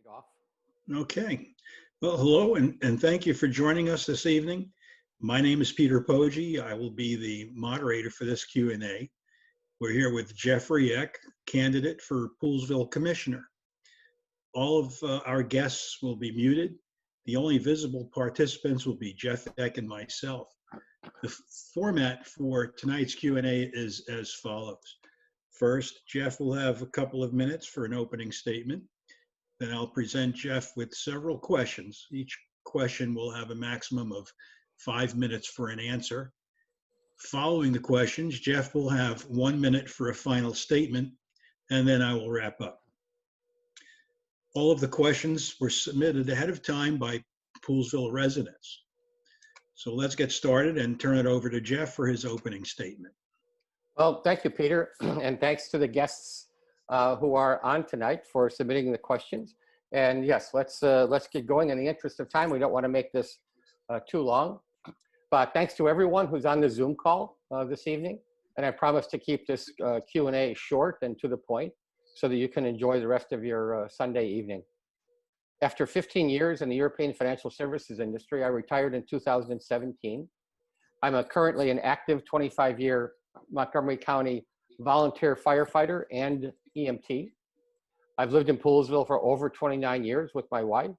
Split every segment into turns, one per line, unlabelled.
Off.
Okay. Well, hello, and thank you for joining us this evening. My name is Peter Poggi. I will be the moderator for this Q&A. We're here with Jeffery Eck, candidate for Poolesville Commissioner. All of our guests will be muted. The only visible participants will be Jeff Eck and myself. The format for tonight's Q&A is as follows. First, Jeff will have a couple of minutes for an opening statement. Then I'll present Jeff with several questions. Each question will have a maximum of 5 minutes for an answer. Following the questions, Jeff will have 1 minute for a final statement, and then I will wrap up. All of the questions were submitted ahead of time by Poolesville residents. So let's get started and turn it over to Jeff for his opening statement.
Well, thank you, Peter, and thanks to the guests who are on tonight for submitting the questions. And yes, let's get going. In the interest of time, we don't want to make this too long. But thanks to everyone who's on the Zoom call this evening. And I promise to keep this Q&A short and to the point so that you can enjoy the rest of your Sunday evening. After 15 years in the European financial services industry, I retired in 2017. I'm currently an active 25-year Montgomery County volunteer firefighter and EMT. I've lived in Poolesville for over 29 years with my wife.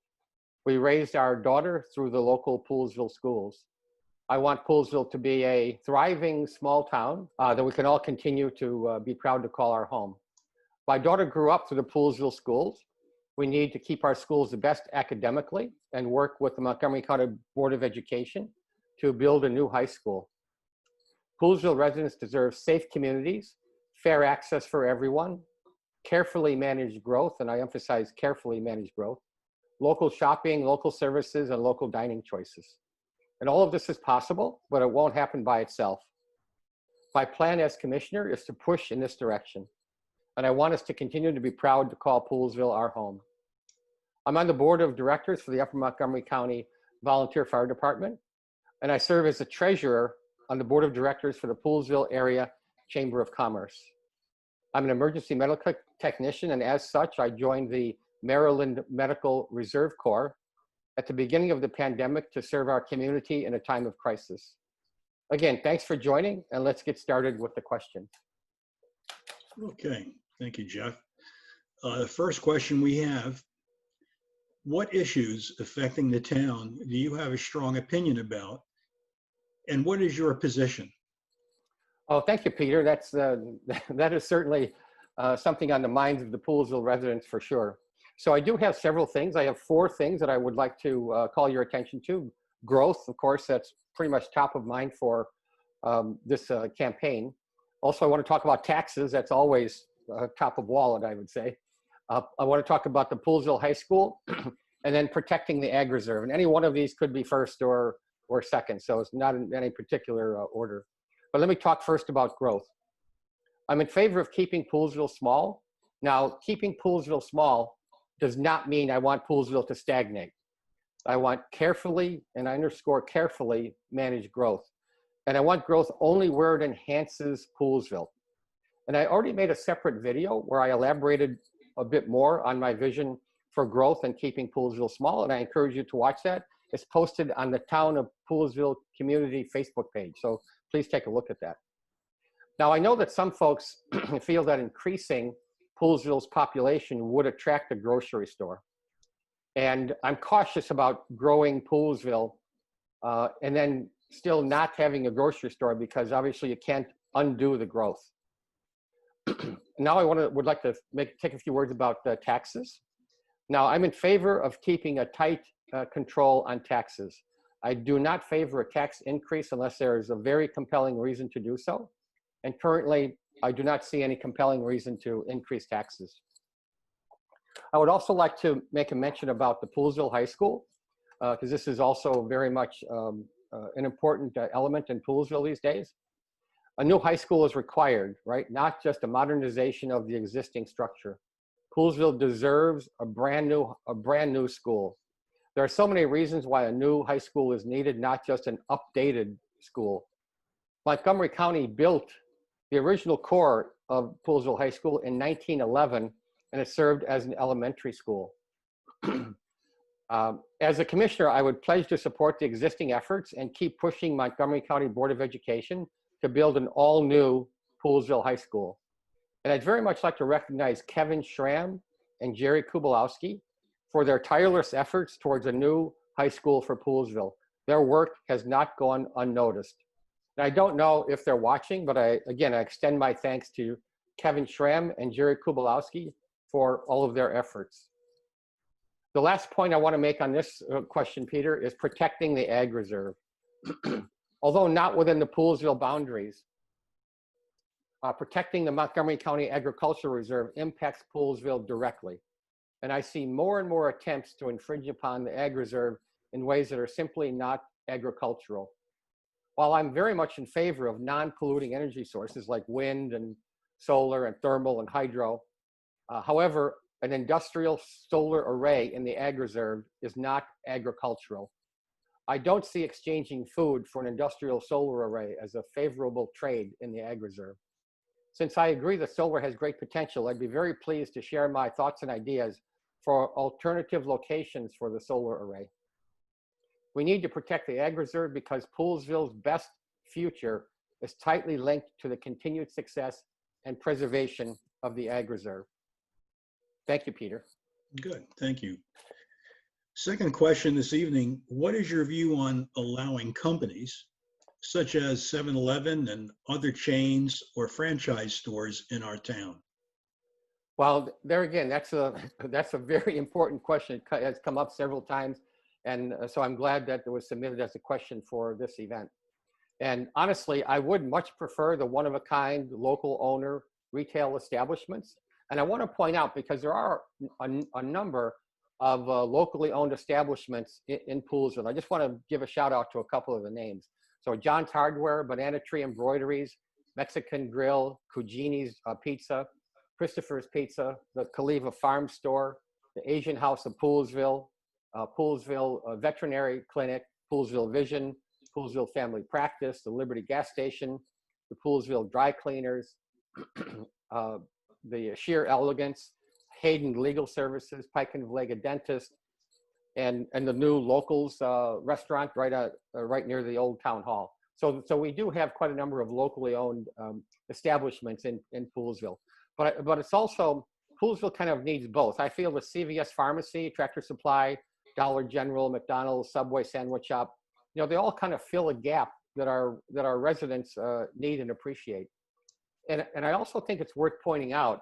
We raised our daughter through the local Poolesville schools. I want Poolesville to be a thriving small town that we can all continue to be proud to call our home. My daughter grew up through the Poolesville schools. We need to keep our schools the best academically and work with the Montgomery County Board of Education to build a new high school. Poolesville residents deserve safe communities, fair access for everyone, carefully managed growth, and I emphasize carefully managed growth, local shopping, local services, and local dining choices. And all of this is possible, but it won't happen by itself. My plan as commissioner is to push in this direction, and I want us to continue to be proud to call Poolesville our home. I'm on the board of directors for the Upper Montgomery County Volunteer Fire Department, and I serve as the treasurer on the board of directors for the Poolesville Area Chamber of Commerce. I'm an emergency medical technician, and as such, I joined the Maryland Medical Reserve Corps at the beginning of the pandemic to serve our community in a time of crisis. Again, thanks for joining, and let's get started with the question.
Okay, thank you, Jeff. The first question we have, what issues affecting the town do you have a strong opinion about, and what is your position?
Oh, thank you, Peter. That is certainly something on the minds of the Poolesville residents for sure. So I do have several things. I have 4 things that I would like to call your attention to. Growth, of course, that's pretty much top of mind for this campaign. Also, I want to talk about taxes. That's always top of wallet, I would say. I want to talk about the Poolesville High School and then protecting the Ag Reserve. And any one of these could be first or second, so it's not in any particular order. But let me talk first about growth. I'm in favor of keeping Poolesville small. Now, keeping Poolesville small does not mean I want Poolesville to stagnate. I want carefully, and I underscore carefully, managed growth. And I want growth only where it enhances Poolesville. And I already made a separate video where I elaborated a bit more on my vision for growth and keeping Poolesville small, and I encourage you to watch that. It's posted on the Town of Poolesville Community Facebook page, so please take a look at that. Now, I know that some folks feel that increasing Poolesville's population would attract a grocery store. And I'm cautious about growing Poolesville and then still not having a grocery store, because obviously you can't undo the growth. Now I would like to take a few words about taxes. Now, I'm in favor of keeping a tight control on taxes. I do not favor a tax increase unless there is a very compelling reason to do so. And currently, I do not see any compelling reason to increase taxes. I would also like to make a mention about the Poolesville High School, because this is also very much an important element in Poolesville these days. A new high school is required, right? Not just a modernization of the existing structure. Poolesville deserves a brand new school. There are so many reasons why a new high school is needed, not just an updated school. Montgomery County built the original core of Poolesville High School in 1911, and it served as an elementary school. As a commissioner, I would pledge to support the existing efforts and keep pushing Montgomery County Board of Education to build an all-new Poolesville High School. And I'd very much like to recognize Kevin Schramm and Jerry Kubalowski for their tireless efforts towards a new high school for Poolesville. Their work has not gone unnoticed. And I don't know if they're watching, but I extend my thanks to Kevin Schramm and Jerry Kubalowski for all of their efforts. The last point I want to make on this question, Peter, is protecting the ag reserve. Although not within the Poolesville boundaries, protecting the Montgomery County Agricultural Reserve impacts Poolesville directly. And I see more and more attempts to infringe upon the ag reserve in ways that are simply not agricultural. While I'm very much in favor of non-polluting energy sources like wind and solar and thermal and hydro, however, an industrial solar array in the ag reserve is not agricultural. I don't see exchanging food for an industrial solar array as a favorable trade in the ag reserve. Since I agree that solar has great potential, I'd be very pleased to share my thoughts and ideas for alternative locations for the solar array. We need to protect the ag reserve because Poolesville's best future is tightly linked to the continued success and preservation of the ag reserve. Thank you, Peter.
Good, thank you. Second question this evening, what is your view on allowing companies such as 7-Eleven and other chains or franchise stores in our town?
Well, there again, that's a very important question. It has come up several times. And so I'm glad that it was submitted as a question for this event. And honestly, I would much prefer the one-of-a-kind local owner retail establishments. And I want to point out, because there are a number of locally owned establishments in Poolesville. I just want to give a shout out to a couple of the names. So John's Hardware, Banana Tree Embroideries, Mexican Grill, Cugini's Pizza, Christopher's Pizza, the Kaliva Farm Store, the Asian House of Poolesville, Poolesville Veterinary Clinic, Poolesville Vision, Poolesville Family Practice, the Liberty Gas Station, the Poolesville Dry Cleaners, the Sheer Elegance, Hayden Legal Services, Pike and Vlega Dentist, and the new Locals restaurant right near the old town hall. So we do have quite a number of locally owned establishments in Poolesville. But it's also, Poolesville kind of needs both. I feel the CVS Pharmacy, Tractor Supply, Dollar General, McDonald's, Subway Sandwich Shop, you know, they all kind of fill a gap that our residents need and appreciate. And I also think it's worth pointing out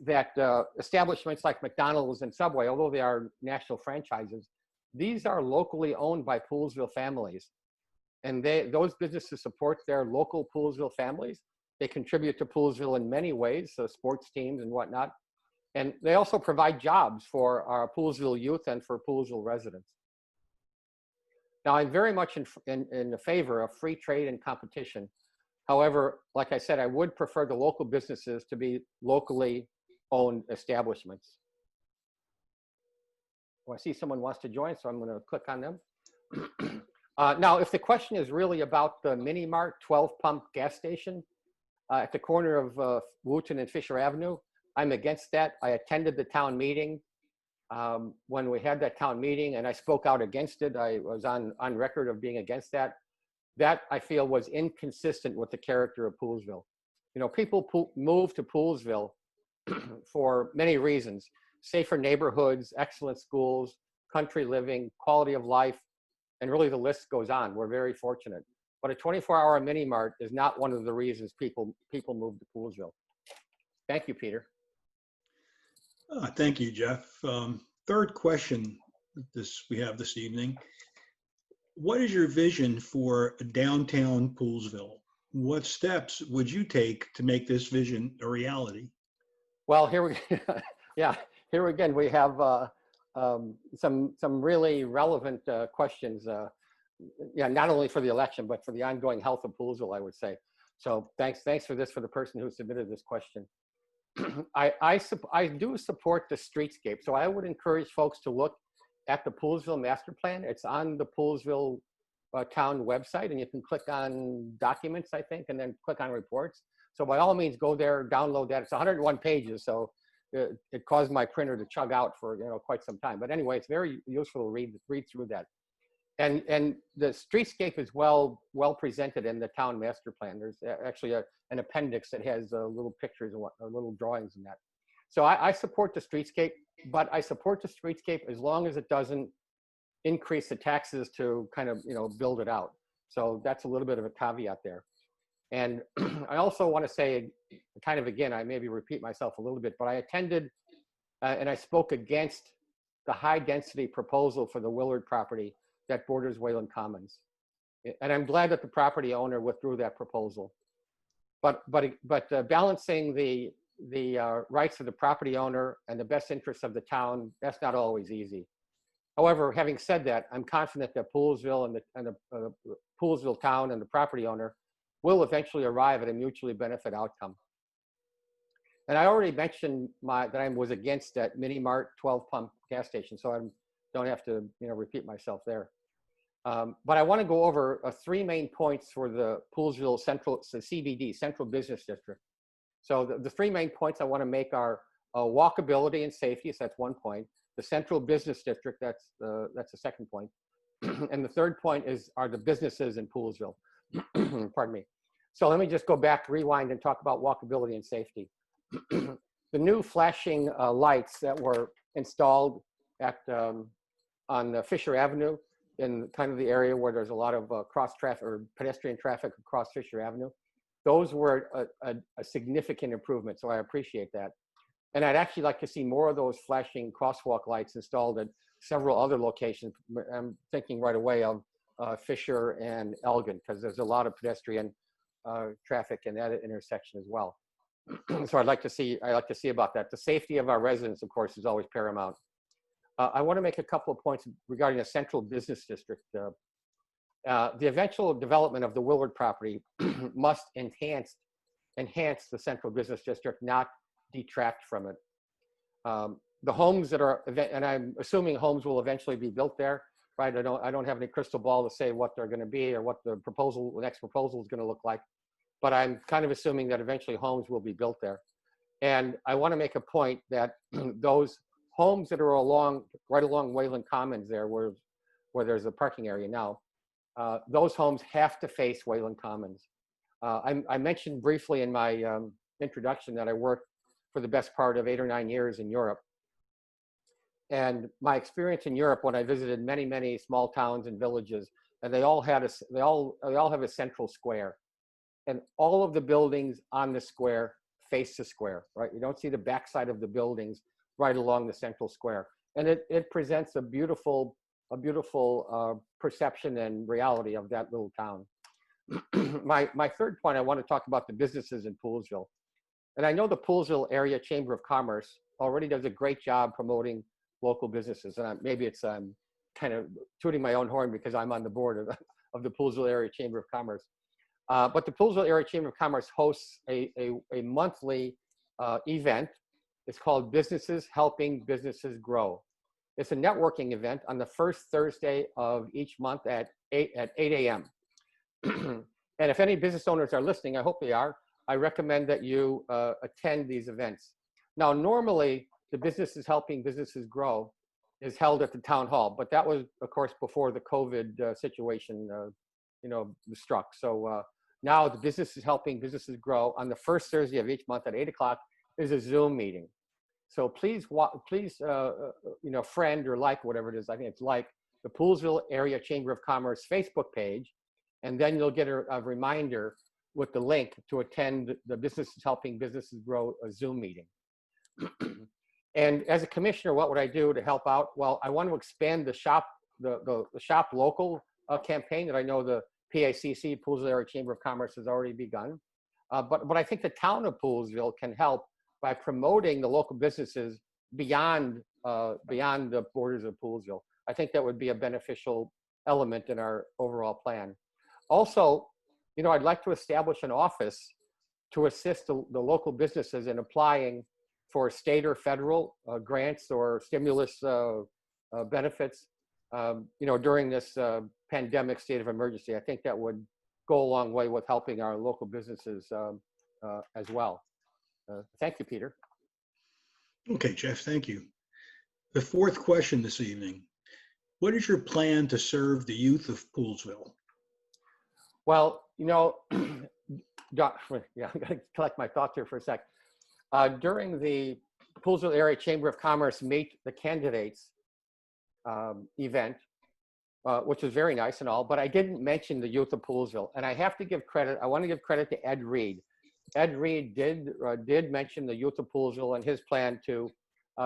that establishments like McDonald's and Subway, although they are national franchises, these are locally owned by Poolesville families. And those businesses support their local Poolesville families. They contribute to Poolesville in many ways, so sports teams and whatnot. And they also provide jobs for our Poolesville youth and for Poolesville residents. Now, I'm very much in favor of free trade and competition. However, like I said, I would prefer the local businesses to be locally owned establishments. Well, I see someone wants to join, so I'm going to click on them. Now, if the question is really about the Mini Mart 12-pump gas station at the corner of Wooten and Fisher Avenue, I'm against that. I attended the town meeting when we had that town meeting, and I spoke out against it. I was on record of being against that. That, I feel, was inconsistent with the character of Poolesville. You know, people move to Poolesville for many reasons: safer neighborhoods, excellent schools, country living, quality of life, and really the list goes on. We're very fortunate. But a 24-hour mini mart is not one of the reasons people move to Poolesville. Thank you, Peter.
Thank you, Jeff. Third question we have this evening. What is your vision for downtown Poolesville? What steps would you take to make this vision a reality?
Well, here again, we have some really relevant questions. Not only for the election, but for the ongoing health of Poolesville, I would say. So thanks for this, for the person who submitted this question. I do support the streetscape. So I would encourage folks to look at the Poolesville master plan. It's on the Poolesville town website, and you can click on documents, I think, and then click on reports. So by all means, go there, download that. It's 101 pages, so it caused my printer to chug out for quite some time. But anyway, it's very useful to read through that. And the streetscape is well presented in the town master plan. There's actually an appendix that has little pictures and little drawings in that. So I support the streetscape, but I support the streetscape as long as it doesn't increase the taxes to kind of build it out. So that's a little bit of a caveat there. And I also want to say, kind of again, I maybe repeat myself a little bit, but I attended and I spoke against the high density proposal for the Willard property that borders Wayland Commons. And I'm glad that the property owner withdrew that proposal. But balancing the rights of the property owner and the best interests of the town, that's not always easy. However, having said that, I'm confident that Poolesville and the Poolesville town and the property owner will eventually arrive at a mutually benefit outcome. And I already mentioned that I was against that mini mart 12 pump gas station, so I don't have to repeat myself there. But I want to go over 3 main points for the Poolesville CBD, Central Business District. So the 3 main points I want to make are walkability and safety, so that's 1 point. The Central Business District, that's the second point. And the third point are the businesses in Poolesville. Pardon me. So let me just go back, rewind, and talk about walkability and safety. The new flashing lights that were installed on Fisher Avenue, in kind of the area where there's a lot of cross traffic or pedestrian traffic across Fisher Avenue, those were a significant improvement. So I appreciate that. And I'd actually like to see more of those flashing crosswalk lights installed at several other locations. I'm thinking right away of Fisher and Elgin, because there's a lot of pedestrian traffic in that intersection as well. So I'd like to see about that. The safety of our residents, of course, is always paramount. I want to make a couple of points regarding the Central Business District. The eventual development of the Willard property must enhance the Central Business District, not detract from it. The homes that are, and I'm assuming homes will eventually be built there, right? I don't have any crystal ball to say what they're going to be or what the next proposal is going to look like, but I'm kind of assuming that eventually homes will be built there. And I want to make a point that those homes that are right along Wayland Commons there, where there's a parking area now, those homes have to face Wayland Commons. I mentioned briefly in my introduction that I worked for the best part of 8 or 9 years in Europe. And my experience in Europe, when I visited many small towns and villages, and they all have a central square, and all of the buildings on the square face the square, right? You don't see the backside of the buildings right along the central square, and it presents a beautiful perception and reality of that little town. My third point, I want to talk about the businesses in Poolesville. And I know the Poolesville Area Chamber of Commerce already does a great job promoting local businesses. And maybe it's kind of tooting my own horn because I'm on the board of the Poolesville Area Chamber of Commerce. But the Poolesville Area Chamber of Commerce hosts a monthly event. It's called Businesses Helping Businesses Grow. It's a networking event on the first Thursday of each month at 8 a.m. And if any business owners are listening, I hope they are, I recommend that you attend these events. Now, normally, the Businesses Helping Businesses Grow is held at the town hall, but that was, of course, before the COVID situation, struck. So now the Businesses Helping Businesses Grow on the first Thursday of each month at 8 o'clock is a Zoom meeting. So please, friend or like, whatever it is, I think it's like the Poolesville Area Chamber of Commerce Facebook page, and then you'll get a reminder with the link to attend the Businesses Helping Businesses Grow Zoom meeting. And as a commissioner, what would I do to help out? Well, I want to expand the Shop Local campaign that I know the PACC, Poolesville Area Chamber of Commerce, has already begun. But I think the town of Poolesville can help by promoting the local businesses beyond the borders of Poolesville. I think that would be a beneficial element in our overall plan. Also, I'd like to establish an office to assist the local businesses in applying for state or federal grants or stimulus benefits, during this pandemic state of emergency. I think that would go a long way with helping our local businesses as well. Thank you, Peter.
Okay, Jeff, thank you. The fourth question this evening. What is your plan to serve the youth of Poolesville?
Well, yeah, I'm going to collect my thoughts here for a sec. During the Poolesville Area Chamber of Commerce Meet the Candidates event, which was very nice and all, but I didn't mention the youth of Poolesville. And I have to give credit, I want to give credit to Ed Reed. Ed Reed did mention the youth of Poolesville and his plan to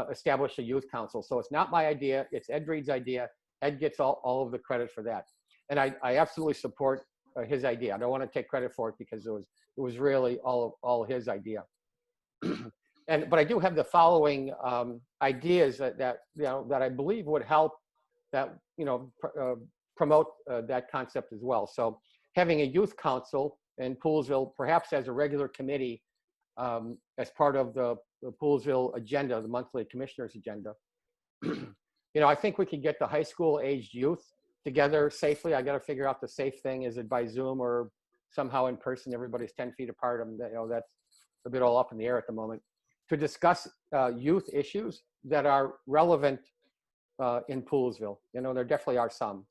establish a youth council. So it's not my idea, it's Ed Reed's idea. Ed gets all of the credit for that. And I absolutely support his idea. I don't want to take credit for it because it was really all his idea. But I do have the following ideas that I believe would help that promote that concept as well. So having a youth council in Poolesville, perhaps as a regular committee, as part of the Poolesville agenda, the monthly commissioners agenda. I think we could get the high school aged youth together safely. I got to figure out the safe thing. Is it by Zoom or somehow in person? Everybody's 10 feet apart. That's a bit all up in the air at the moment. To discuss youth issues that are relevant in Poolesville. There definitely are some.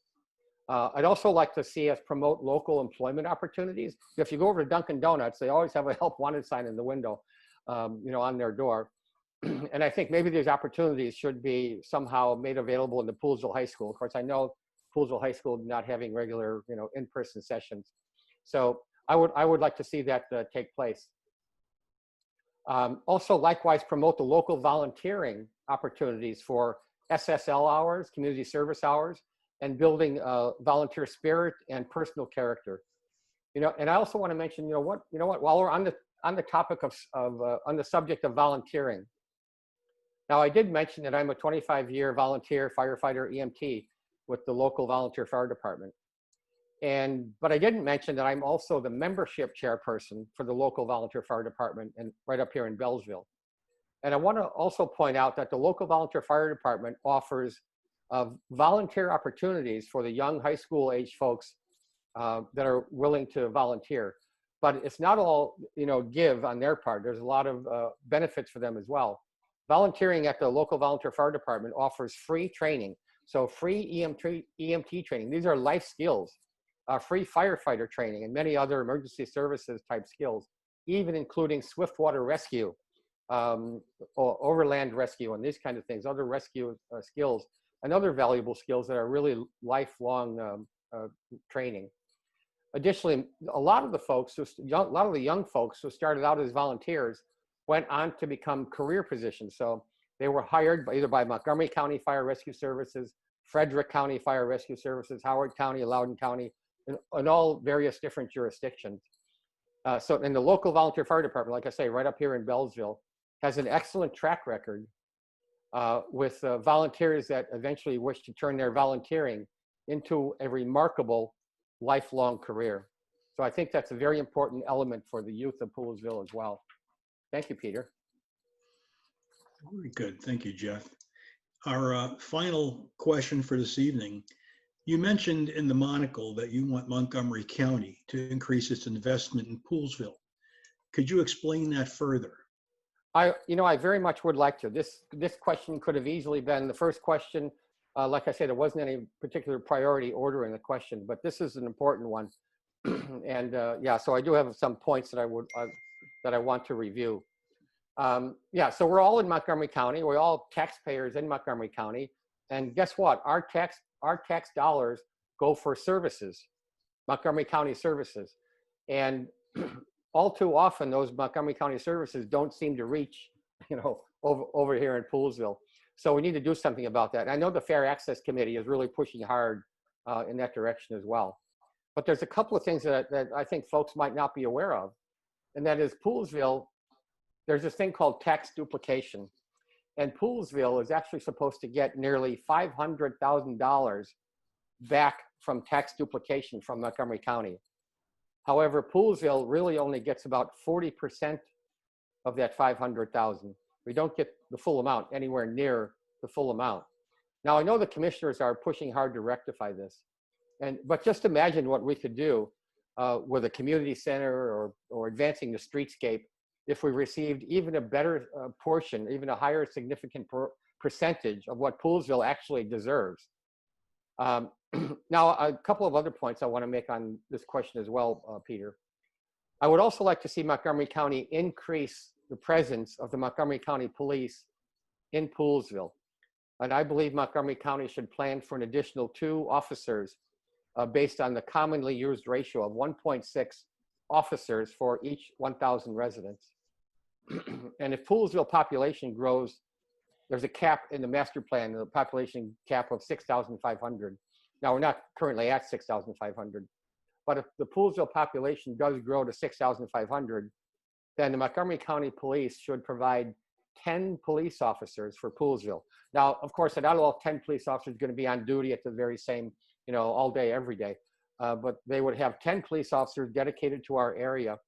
I'd also like to see us promote local employment opportunities. If you go over to Dunkin' Donuts, they always have a help wanted sign in the window, on their door. And I think maybe these opportunities should be somehow made available in the Poolesville High School. Of course, I know Poolesville High School not having regular, in-person sessions. So I would like to see that take place. Also, likewise, promote the local volunteering opportunities for SSL hours, community service hours, and building volunteer spirit and personal character. And I also want to mention, while we're on the topic on the subject of volunteering. Now, I did mention that I'm a 25-year volunteer firefighter EMT with the local volunteer fire department. But I didn't mention that I'm also the membership chairperson for the local volunteer fire department and right up here in Bellsville. And I want to also point out that the local volunteer fire department offers volunteer opportunities for the young high school age folks that are willing to volunteer. But it's not all, give on their part. There's a lot of benefits for them as well. Volunteering at the local volunteer fire department offers free training. So free EMT training. These are life skills, free firefighter training, and many other emergency services type skills, even including swiftwater rescue, or overland rescue, and these kind of things, other rescue skills, and other valuable skills that are really lifelong training. Additionally, a lot of the young folks who started out as volunteers went on to become career positions. So they were hired either by Montgomery County Fire Rescue Services, Frederick County Fire Rescue Services, Howard County, Loudoun County, and all various different jurisdictions. So in the local volunteer fire department, like I say, right up here in Bellsville, has an excellent track record with volunteers that eventually wish to turn their volunteering into a remarkable lifelong career. So I think that's a very important element for the youth of Poolesville as well. Thank you, Peter.
Very good. Thank you, Jeff. Our final question for this evening. You mentioned in the monocle that you want Montgomery County to increase its investment in Poolesville. Could you explain that further?
I very much would like to. This question could have easily been the first question. Like I said, there wasn't any particular priority order in the question, but this is an important one. And yeah, so I do have some points that I want to review. Yeah, so we're all in Montgomery County. We're all taxpayers in Montgomery County. And guess what? Our tax dollars go for services, Montgomery County services. And all too often, those Montgomery County services don't seem to reach, over here in Poolesville. So we need to do something about that. And I know the Fair Access Committee is really pushing hard in that direction as well. But there's a couple of things that I think folks might not be aware of. And that is Poolesville, there's this thing called tax duplication. And Poolesville is actually supposed to get nearly $500,000 back from tax duplication from Montgomery County. However, Poolesville really only gets about 40% of that $500,000. We don't get the full amount, anywhere near the full amount. Now, I know the commissioners are pushing hard to rectify this. But just imagine what we could do with a community center or advancing the streetscape if we received even a better portion, even a higher significant percentage of what Poolesville actually deserves. Now, a couple of other points I want to make on this question as well, Peter. I would also like to see Montgomery County increase the presence of the Montgomery County Police in Poolesville. And I believe Montgomery County should plan for an additional 2 officers based on the commonly used ratio of 1.6 officers for each 1,000 residents. And if Poolesville population grows, there's a cap in the master plan, the population cap of 6,500. Now, we're not currently at 6,500, but if the Poolesville population does grow to 6,500, then the Montgomery County Police should provide 10 police officers for Poolesville. Now, of course, not all 10 police officers are going to be on duty at the very same, all day, every day, but they would have 10 police officers dedicated to our area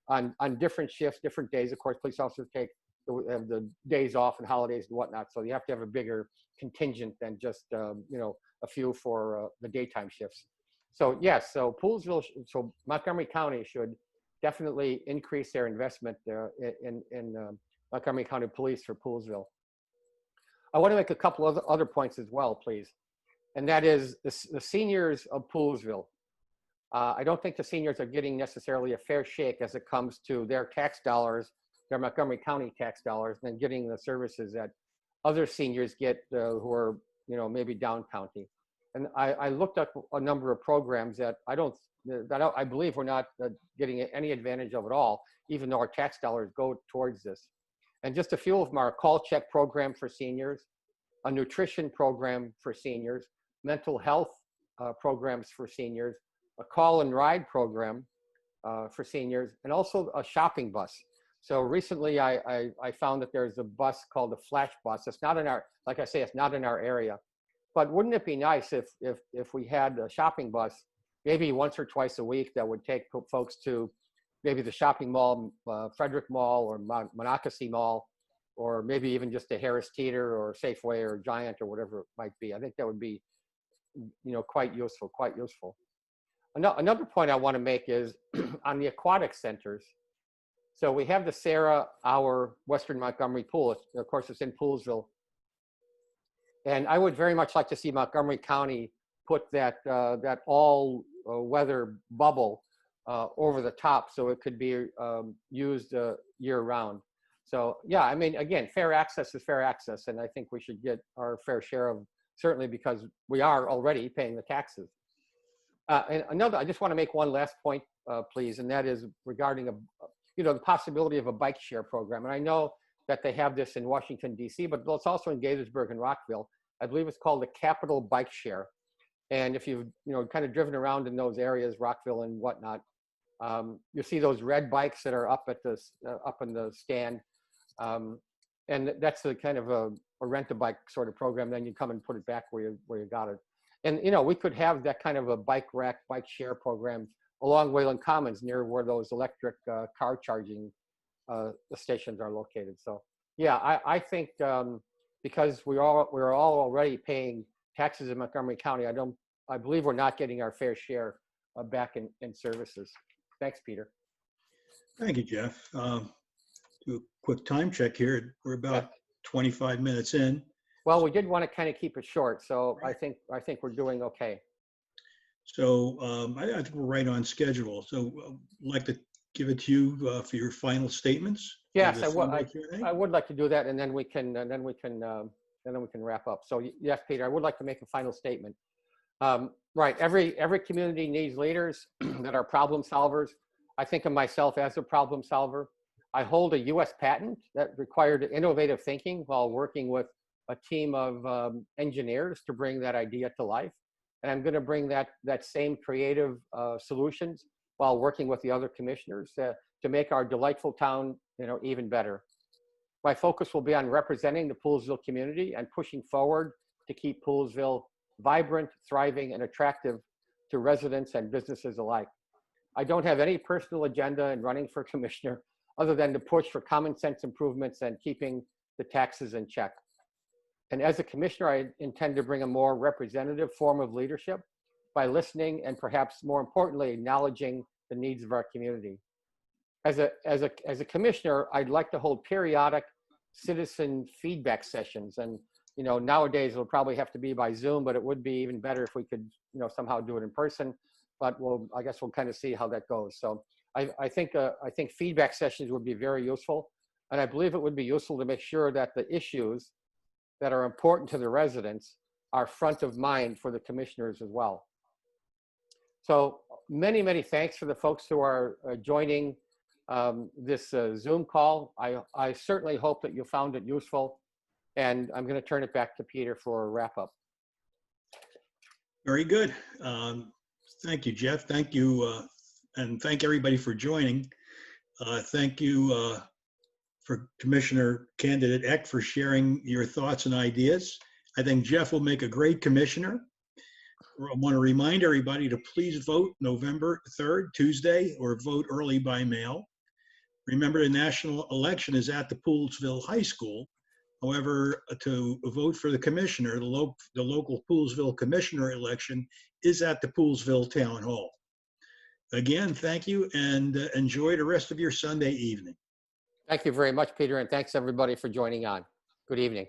on different shifts, different days. Of course, police officers have the days off and holidays and whatnot, so you have to have a bigger contingent than just a few for the daytime shifts. So yes, so Montgomery County should definitely increase their investment in Montgomery County Police for Poolesville. I want to make a couple of other points as well, please, and that is the seniors of Poolesville. I don't think the seniors are getting necessarily a fair shake as it comes to their tax dollars, their Montgomery County tax dollars, and then getting the services that other seniors get who are, maybe down county. And I looked up a number of programs that I believe we're not getting any advantage of at all, even though our tax dollars go towards this. And just a few of them are a call check program for seniors, a nutrition program for seniors, mental health programs for seniors, a call and ride program for seniors, and also a shopping bus. So recently I found that there's a bus called the Flash Bus. It's not in our, like I say, it's not in our area. But wouldn't it be nice if we had a shopping bus, maybe once or twice a week, that would take folks to maybe the shopping mall, Frederick Mall or Monocacy Mall, or maybe even just a Harris Teeter or Safeway or Giant or whatever it might be. I think that would be, quite useful, Another point I want to make is on the aquatic centers. So we have the Sarah Our Western Montgomery Pool. Of course, it's in Poolesville. And I would very much like to see Montgomery County put that all weather bubble over the top so it could be used year round. So yeah, I mean, again, fair access is fair access. And I think we should get our fair share of, certainly because we are already paying the taxes. And I just want to make one last point, please, and that is regarding the possibility of a bike share program. And I know that they have this in Washington, D.C., but it's also in Gaithersburg and Rockville. I believe it's called the Capital Bike Share. And if you've kind of driven around in those areas, Rockville and whatnot, you see those red bikes that are up in the stand. And that's a kind of a rent-a-bike sort of program. Then you come and put it back where you got it. And we could have that kind of a bike rack, bike share program along Wayland Commons, near where those electric car charging stations are located. So yeah, I think because we're all already paying taxes in Montgomery County, I believe we're not getting our fair share back in services. Thanks, Peter.
Thank you, Jeff. Do a quick time check here. We're about 25 minutes in.
Well, we did want to kind of keep it short, so right. I think we're doing okay.
So I think we're right on schedule. So I'd like to give it to you for your final statements.
Yes, I would like to do that, and then we can wrap up. So yes, Peter, I would like to make a final statement. Right, every community needs leaders that are problem solvers. I think of myself as a problem solver. I hold a U.S. patent that required innovative thinking while working with a team of engineers to bring that idea to life. And I'm going to bring that same creative solutions while working with the other commissioners to make our delightful town, even better. My focus will be on representing the Poolesville community and pushing forward to keep Poolesville vibrant, thriving, and attractive to residents and businesses alike. I don't have any personal agenda in running for commissioner other than to push for common sense improvements and keeping the taxes in check. And as a commissioner, I intend to bring a more representative form of leadership by listening and perhaps more importantly, acknowledging the needs of our community. as a commissioner, I'd like to hold periodic citizen feedback sessions. And, you know, nowadays it'll probably have to be by Zoom, but it would be even better if we could, you know, somehow do it in person. But I guess we'll kind of see how that goes. So I think feedback sessions would be very useful. And I believe it would be useful to make sure that the issues that are important to the residents are front of mind for the commissioners as well. So many, many thanks for the folks who are joining this Zoom call. I certainly hope that you found it useful. And I'm going to turn it back to Peter for a wrap up.
Very good. Thank you, Jeff. Thank you. And thank everybody for joining. Thank you for Commissioner Candidate Eck for sharing your thoughts and ideas. I think Jeff will make a great commissioner. I want to remind everybody to please vote November 3rd, Tuesday, or vote early by mail. Remember, the national election is at the Poolesville High School. However, to vote for the commissioner, the local Poolesville commissioner election is at the Poolesville Town Hall. Again, thank you, and enjoy the rest of your Sunday evening.
Thank you very much, Peter, and thanks everybody for joining on. Good evening.